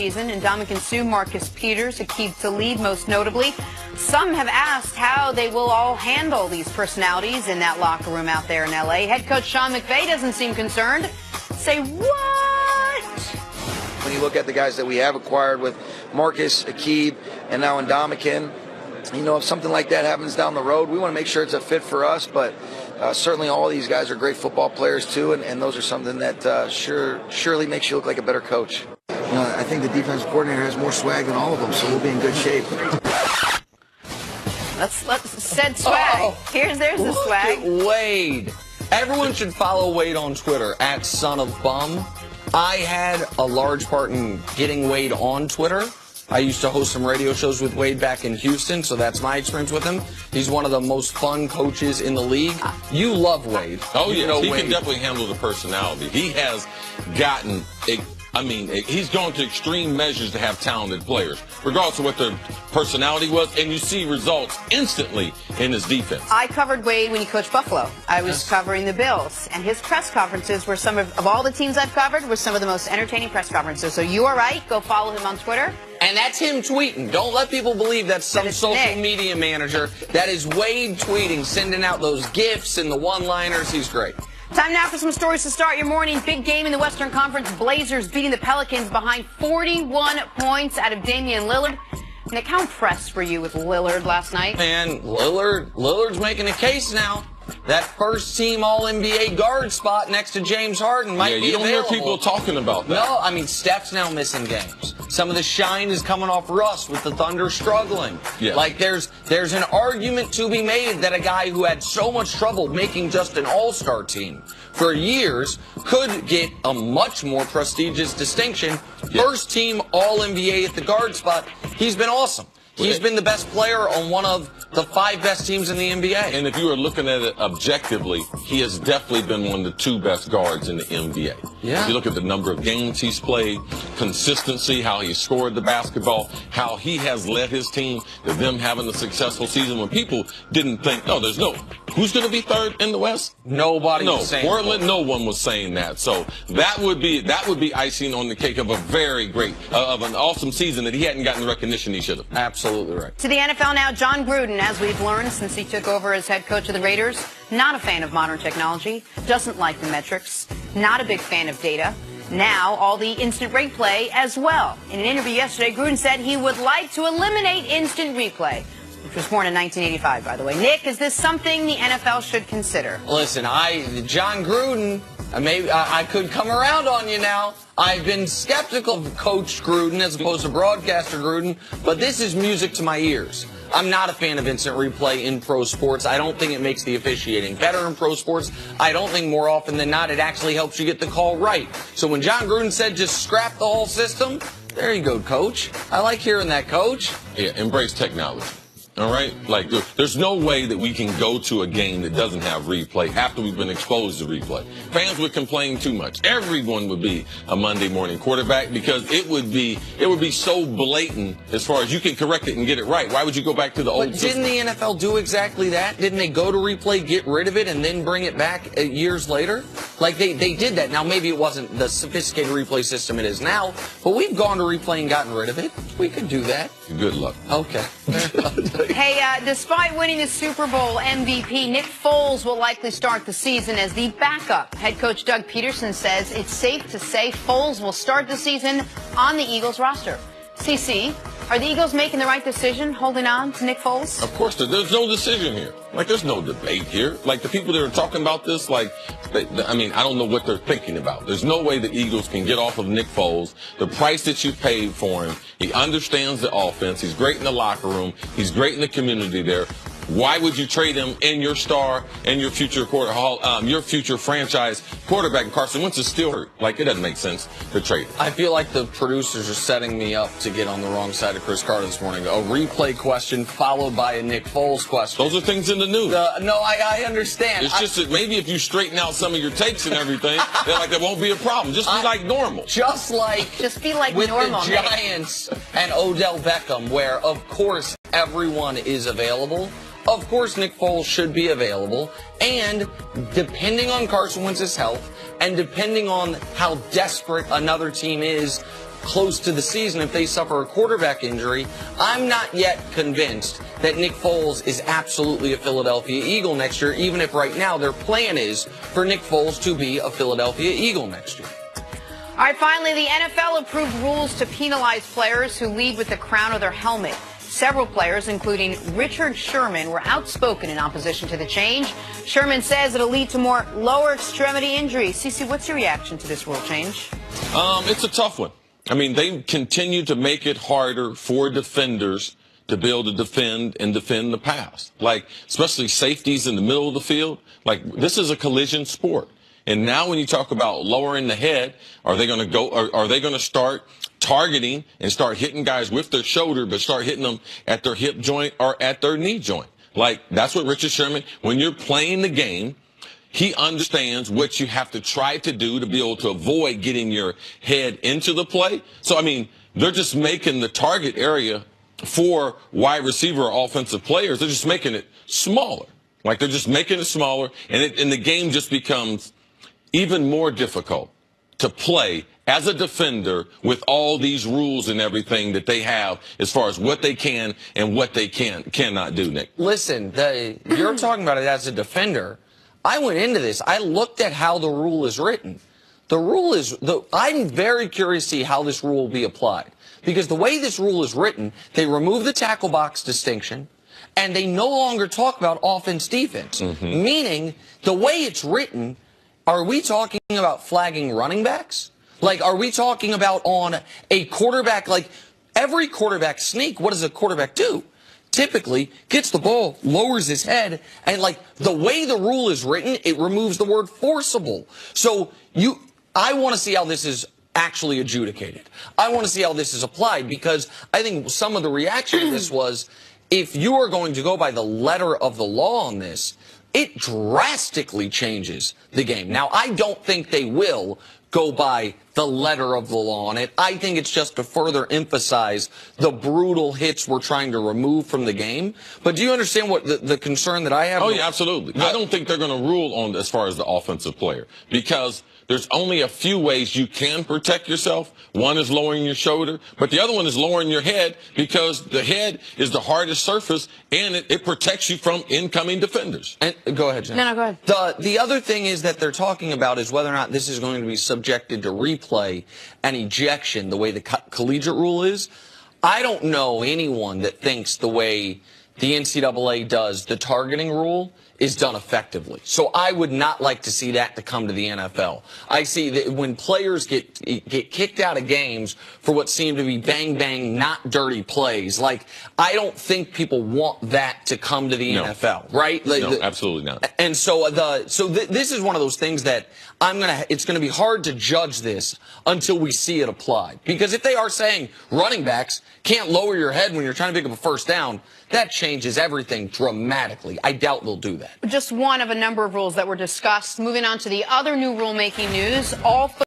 season, and Ndamukong Suh, Marcus Peters, Aqib Talib most notably. Some have asked how they will all handle these personalities in that locker room out there in L.A. Head coach Sean McVay doesn't seem concerned. Say what? When you look at the guys that we have acquired with Marcus, Aqib, and now Ndamukong, you know, if something like that happens down the road, we want to make sure it's a fit for us, but certainly all these guys are great football players too, and those are something that surely makes you look like a better coach. You know, I think the defensive coordinator has more swag than all of them, so we'll be in good shape. Let's said swag. Oh, There's the swag. Look at Wade. Everyone should follow Wade on Twitter at @sonofbum. I had a large part in getting Wade on Twitter. I used to host some radio shows with Wade back in Houston, so that's my experience with him. He's one of the most fun coaches in the league. You love Wade. Oh, yeah. He Wade can definitely handle the personality. He has gotten, he's gone to extreme measures to have talented players, regardless of what their personality was, and you see results instantly in his defense. I covered Wade when he coached Buffalo. I was covering the Bills, and his press conferences were some of all the teams I've covered, were some of the most entertaining press conferences. So you are right. Go follow him on Twitter. And that's him tweeting. Don't let people believe that's some social media manager. That is Wade tweeting, sending out those GIFs and the one-liners. He's great. Time now for some stories to start your morning. Big game in the Western Conference. Blazers beating the Pelicans behind 41 points out of Damian Lillard. Nick, how impressed were you with Lillard last night? Man, Lillard's making a case now. That first-team All-NBA guard spot next to James Harden might be available. You don't hear people talking about that. No, I mean, Steph's now missing games. Some of the shine is coming off Russ with the Thunder struggling. Yeah. Like, there's an argument to be made that a guy who had so much trouble making just an All-Star team for years could get a much more prestigious distinction. Yeah. First-team All-NBA at the guard spot. He's been awesome. He's been the best player on one of the 5 best teams in the NBA. And if you are looking at it objectively, he has definitely been one of the 2 best guards in the NBA. Yeah. If you look at the number of games he's played, consistency, how he scored the basketball, how he has led his team to them having a successful season when people didn't think, who's going to be 3rd in the West? Nobody was saying Portland, no one was saying that. So that would be icing on the cake of a very great, of an awesome season that he hadn't gotten the recognition he should have. Absolutely right. To the NFL now, John Gruden, as we've learned since he took over as head coach of the Raiders, not a fan of modern technology, doesn't like the metrics, not a big fan of data. Now, all the instant replay as well. In an interview yesterday, Gruden said he would like to eliminate instant replay, which was born in 1985, by the way. Nick, is this something the NFL should consider? Listen, John Gruden, maybe I could come around on you now. I've been skeptical of Coach Gruden as opposed to broadcaster Gruden, but this is music to my ears. I'm not a fan of instant replay in pro sports. I don't think it makes the officiating better in pro sports. I don't think more often than not it actually helps you get the call right. So when John Gruden said just scrap the whole system, there you go, Coach. I like hearing that, Coach. Yeah, embrace technology. All right? Like, there's no way that we can go to a game that doesn't have replay after we've been exposed to replay. Fans would complain too much. Everyone would be a Monday morning quarterback because it would be so blatant as far as you can correct it and get it right. Why would you go back to the old system? Didn't the NFL do exactly that? Didn't they go to replay, get rid of it, and then bring it back years later? Like, they did that. Now, maybe it wasn't the sophisticated replay system it is now, but we've gone to replay and gotten rid of it. We could do that. Good luck. Okay. Hey, despite winning the Super Bowl MVP, Nick Foles will likely start the season as the backup. Head coach Doug Peterson says it's safe to say Foles will start the season on the Eagles roster. CC, are the Eagles making the right decision holding on to Nick Foles? Of course, there's no decision here. Like, there's no debate here. Like, the people that are talking about this, I don't know what they're thinking about. There's no way the Eagles can get off of Nick Foles. The price that you paid for him, he understands the offense. He's great in the locker room. He's great in the community there. Why would you trade him in your star and your future franchise quarterback? Carson Wentz is still hurt. Like, it doesn't make sense to trade him. I feel like the producers are setting me up to get on the wrong side of Chris Carter this morning. A replay question followed by a Nick Foles question. Those are things in the news. No, I understand. It's just that maybe if you straighten out some of your takes and everything, that won't be a problem. Just be like normal. Just be like with normal. With the Giants and Odell Beckham, where, of course, everyone is available. Of course, Nick Foles should be available, and depending on Carson Wentz's health, and depending on how desperate another team is close to the season if they suffer a quarterback injury. I'm not yet convinced that Nick Foles is absolutely a Philadelphia Eagle next year, even if right now their plan is for Nick Foles to be a Philadelphia Eagle next year. All right, finally, the NFL approved rules to penalize players who lead with the crown of their helmet. Several players, including Richard Sherman, were outspoken in opposition to the change. Sherman says it'll lead to more lower extremity injuries. Cece, what's your reaction to this rule change? It's a tough one. I mean, they continue to make it harder for defenders to be able to defend the pass. Like, especially safeties in the middle of the field. Like, this is a collision sport. And now when you talk about lowering the head, are they going to start targeting and start hitting guys with their shoulder, but start hitting them at their hip joint or at their knee joint? Like, that's what Richard Sherman, when you're playing the game, he understands what you have to try to do to be able to avoid getting your head into the play. So, I mean, they're just making the target area for wide receiver or offensive players, they're just making it smaller. Like, they're just making it smaller, and the game just becomes even more difficult to play as a defender with all these rules and everything that they have as far as what they can and what they cannot do, Nick. Listen, you're talking about it as a defender. I went into this. I looked at how the rule is written. The rule is, I'm very curious to see how this rule will be applied. Because the way this rule is written, they remove the tackle box distinction, and they no longer talk about offense-defense. Meaning, the way it's written, are we talking about flagging running backs? Like, are we talking about on a quarterback? Like, every quarterback sneak, what does a quarterback do? Typically, gets the ball, lowers his head, and, like, the way the rule is written, it removes the word forcible. So, I want to see how this is actually adjudicated. I want to see how this is applied, because I think some of the reaction to this was, if you are going to go by the letter of the law on this, it drastically changes the game. Now, I don't think they will go by the letter of the law on it. I think it's just to further emphasize the brutal hits we're trying to remove from the game. But do you understand what the concern that I have? Oh, yeah, absolutely. I don't think they're going to rule on as far as the offensive player, because there's only a few ways you can protect yourself. One is lowering your shoulder, but the other one is lowering your head, because the head is the hardest surface, and it protects you from incoming defenders. And go ahead, Jen. No, go ahead. The other thing is that they're talking about is whether or not this is going to be subjected to replay and ejection the way the collegiate rule is. I don't know anyone that thinks the way the NCAA does the targeting rule is done effectively. So I would not like to see that to come to the NFL. I see that when players get kicked out of games for what seem to be bang, bang, not dirty plays, like, I don't think people want that to come to the NFL, right? No, absolutely not. And so this is one of those things that it's going to be hard to judge this until we see it applied. Because if they are saying running backs can't lower your head when you're trying to pick up a first down, that changes everything dramatically. I doubt they'll do that. Just one of a number of rules that were discussed. Moving on to the other new rulemaking news, all